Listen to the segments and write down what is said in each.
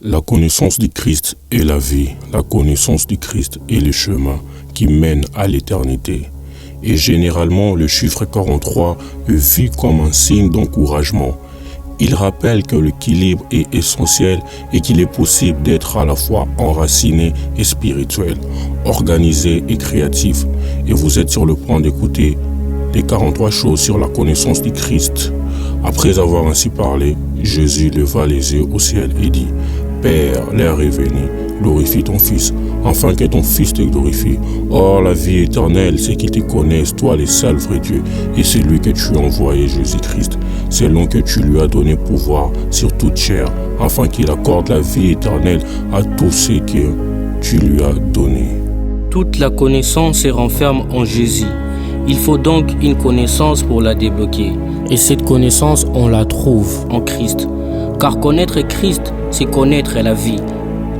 La connaissance du Christ est la vie. La connaissance du Christ est le chemin qui mène à l'éternité. Et généralement, le chiffre 43 est vu comme un signe d'encouragement. Il rappelle que l'équilibre est essentiel et qu'il est possible d'être à la fois enraciné et spirituel, organisé et créatif. Et vous êtes sur le point d'écouter les 43 choses sur la connaissance du Christ. Après avoir ainsi parlé, Jésus leva les yeux au ciel et dit: Père, l'heure est venue, glorifie ton Fils, afin que ton Fils te glorifie. Or, la vie éternelle, c'est qu'ils te connaissent, toi le seul vrai Dieu, et c'est lui que tu as envoyé, Jésus-Christ, selon que tu lui as donné pouvoir sur toute chair, afin qu'il accorde la vie éternelle à tous ceux que tu lui as donnés. Toute la connaissance se renferme en Jésus. Il faut donc une connaissance pour la débloquer. Et cette connaissance, on la trouve en Christ. Car connaître Christ, c'est connaître la vie,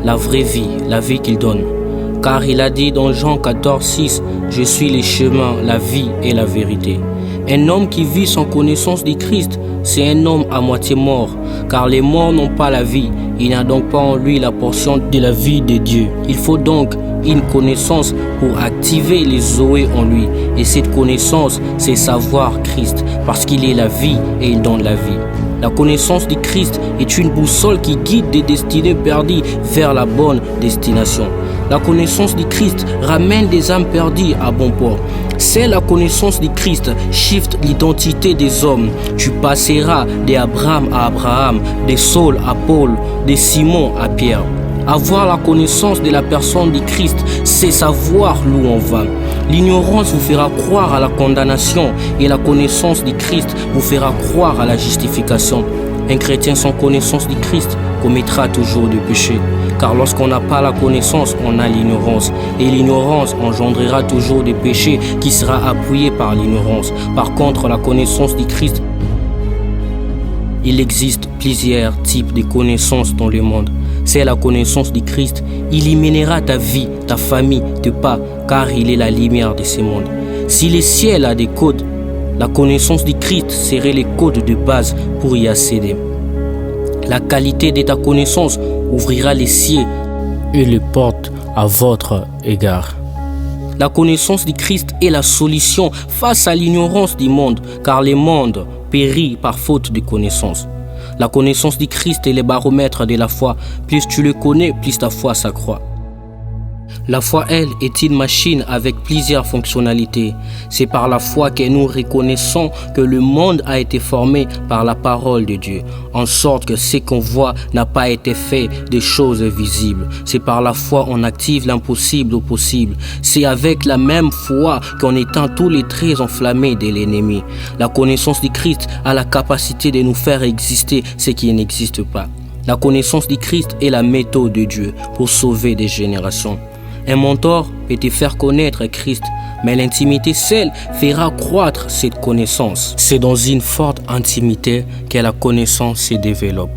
la vraie vie, la vie qu'il donne. Car il a dit dans Jean 14,6 « Je suis le chemin, la vie et la vérité ». Un homme qui vit sans connaissance du Christ, c'est un homme à moitié mort, car les morts n'ont pas la vie. Il n'a donc pas en lui la portion de la vie de Dieu. Il faut donc une connaissance pour activer les Zoé en lui. Et cette connaissance, c'est savoir Christ, parce qu'il est la vie et il donne la vie. La connaissance du Christ est une boussole qui guide des destinées perdues vers la bonne destination. La connaissance du Christ ramène des âmes perdues à bon port. C'est la connaissance du Christ shift l'identité des hommes. Tu passeras d'Abraham à Abraham, de Saul à Paul, de Simon à Pierre. Avoir la connaissance de la personne du Christ, c'est savoir où on va. L'ignorance vous fera croire à la condamnation et la connaissance du Christ vous fera croire à la justification. Un chrétien sans connaissance du Christ commettra toujours du péché. Car lorsqu'on n'a pas la connaissance, on a l'ignorance. Et l'ignorance engendrera toujours des péchés qui sera appuyé par l'ignorance. Par contre, la connaissance du Christ, il existe plusieurs types de connaissances dans le monde. C'est la connaissance du Christ. Il illuminera ta vie, ta famille, tes pas, car il est la lumière de ce monde. Si le ciel a des codes, la connaissance du Christ serait les codes de base pour y accéder. La qualité de ta connaissance ouvrira les cieux et les portes à votre égard. La connaissance du Christ est la solution face à l'ignorance du monde, car le monde périt par faute de connaissance. La connaissance du Christ est le baromètre de la foi. Plus tu le connais, plus ta foi s'accroît. La foi, elle, est une machine avec plusieurs fonctionnalités. C'est par la foi que nous reconnaissons que le monde a été formé par la parole de Dieu, en sorte que ce qu'on voit n'a pas été fait de choses visibles. C'est par la foi qu'on active l'impossible au possible. C'est avec la même foi qu'on éteint tous les traits enflammés de l'ennemi. La connaissance du Christ a la capacité de nous faire exister ce qui n'existe pas. La connaissance du Christ est la méthode de Dieu pour sauver des générations. Un mentor peut te faire connaître Christ, mais l'intimité seule fera croître cette connaissance. C'est dans une forte intimité que la connaissance se développe.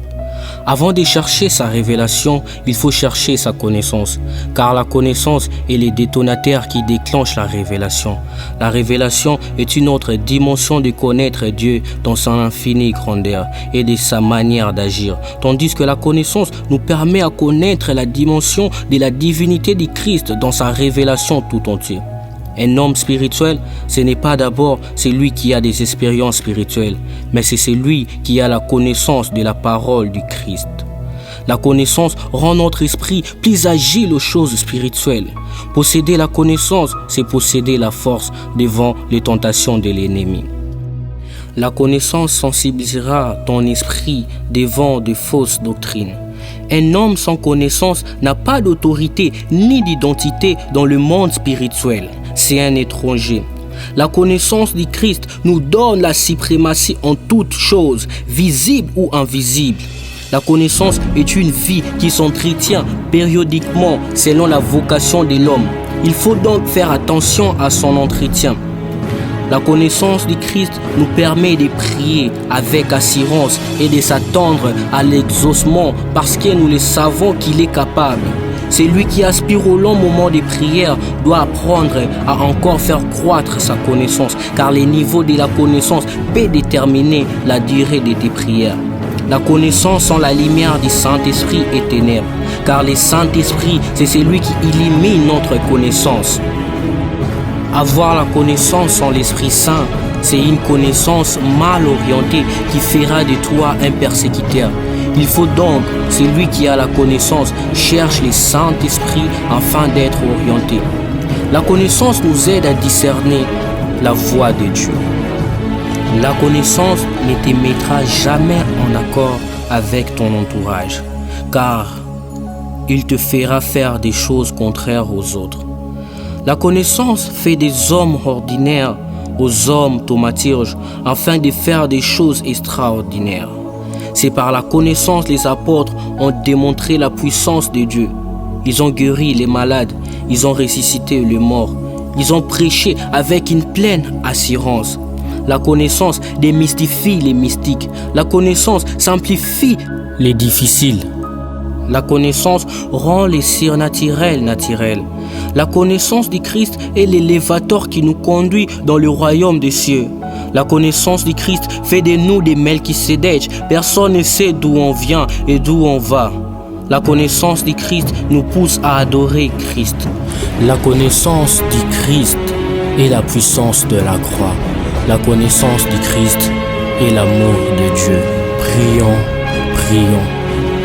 Avant de chercher sa révélation, il faut chercher sa connaissance, car la connaissance est le détonateur qui déclenche la révélation. La révélation est une autre dimension de connaître Dieu dans son infinie grandeur et de sa manière d'agir, tandis que la connaissance nous permet à connaître la dimension de la divinité du Christ dans sa révélation tout entière. Un homme spirituel, ce n'est pas d'abord celui qui a des expériences spirituelles, mais c'est celui qui a la connaissance de la parole du Christ. La connaissance rend notre esprit plus agile aux choses spirituelles. Posséder la connaissance, c'est posséder la force devant les tentations de l'ennemi. La connaissance sensibilisera ton esprit devant de fausses doctrines. Un homme sans connaissance n'a pas d'autorité ni d'identité dans le monde spirituel. C'est un étranger. La connaissance du Christ nous donne la suprématie en toutes choses, visibles ou invisibles. La connaissance est une vie qui s'entretient périodiquement selon la vocation de l'homme. Il faut donc faire attention à son entretien. La connaissance du Christ nous permet de prier avec assurance et de s'attendre à l'exaucement parce que nous le savons qu'il est capable. Celui qui aspire au long moment de prière doit apprendre à encore faire croître sa connaissance, car le niveau de la connaissance peut déterminer la durée de tes prières. La connaissance sans la lumière du Saint-Esprit est ténèbre, car le Saint-Esprit, c'est celui qui illumine notre connaissance. Avoir la connaissance sans l'Esprit Saint, c'est une connaissance mal orientée qui fera de toi un persécuteur. Il faut donc, celui qui a la connaissance, cherche le Saint-Esprit afin d'être orienté. La connaissance nous aide à discerner la voie de Dieu. La connaissance ne te mettra jamais en accord avec ton entourage, car il te fera faire des choses contraires aux autres. La connaissance fait des hommes ordinaires aux hommes thaumaturges afin de faire des choses extraordinaires. C'est par la connaissance les apôtres ont démontré la puissance de Dieu. Ils ont guéri les malades, ils ont ressuscité les morts, ils ont prêché avec une pleine assurance. La connaissance démystifie les mystiques. La connaissance simplifie les difficiles. La connaissance rend les surnaturels naturels. La connaissance du Christ est l'élévateur qui nous conduit dans le royaume des cieux. La connaissance du Christ fait de nous des Melchisédek. Personne ne sait d'où on vient et d'où on va. La connaissance du Christ nous pousse à adorer Christ. La connaissance du Christ est la puissance de la croix. La connaissance du Christ est l'amour de Dieu. Prions, prions.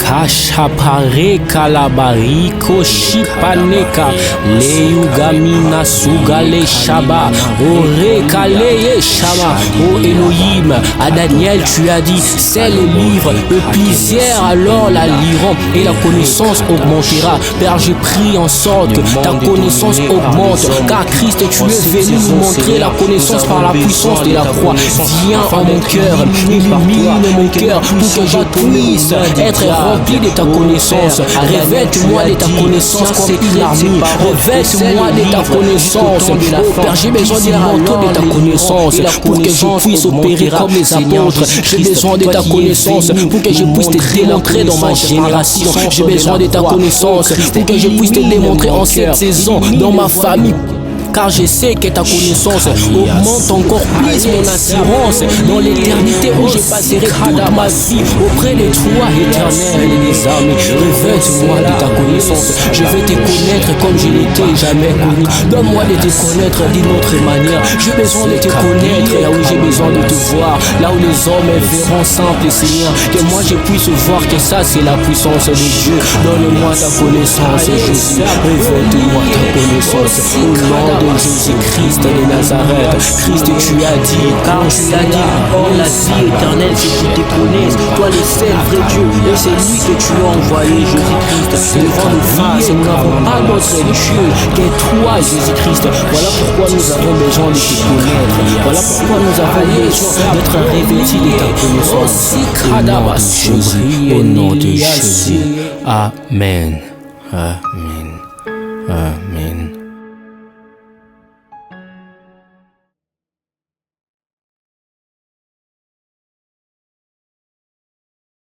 Kashapare kalabari koshipaneka leyugamina sugale shaba ore kaleye shama. Oh Elohim, à Daniel tu as dit, c'est le livre, plusieurs alors la liront et la connaissance augmentera. Père, je prie en sorte que ta connaissance augmente, car Christ tu es venu nous montrer la connaissance par la puissance de la croix. Viens en mon cœur, illumine mon cœur pour que je puisse être rempli de ta connaissance. Revête-moi de ta connaissance comme une armure. Revête-moi de ta connaissance. Oh Père, j'ai besoin du manteau de ta connaissance pour que je puisse opérer comme les apôtres. J'ai besoin de ta connaissance pour que je puisse te démontrer dans ma génération. J'ai besoin de ta connaissance pour que je puisse te démontrer en cette saison dans ma famille. Car je sais que ta connaissance augmente encore plus mon assurance dans l'éternité où je passerai toute ma vie auprès de toi, éternel des armées. Revête-moi de ta connaissance. Je vais te connaître comme je ne t'ai jamais connu. Donne-moi de te connaître d'une autre manière. J'ai besoin de te connaître là où j'ai besoin de te voir. Là où les hommes verront simple, Seigneur. Que moi je puisse voir que ça c'est la puissance de Dieu. Donne-moi ta connaissance, Jésus. Revête-moi ta connaissance. Au nom de Jésus-Christ de Nazareth. Christ, tu as dit, car tu as dit, or la vie éternelle, c'est qu'ils te connaissent, toi le seul vrai Dieu, et c'est lui que tu as envoyé, Jésus-Christ. Devant nos faces, nous n'avons pas d'autre Dieu que toi, Jésus-Christ. Voilà pourquoi nous avons besoin de te connaître. Voilà pourquoi nous avons besoin d'être revêtus de ta connaissance. Au nom de Jésus. Amen. Amen. Amen.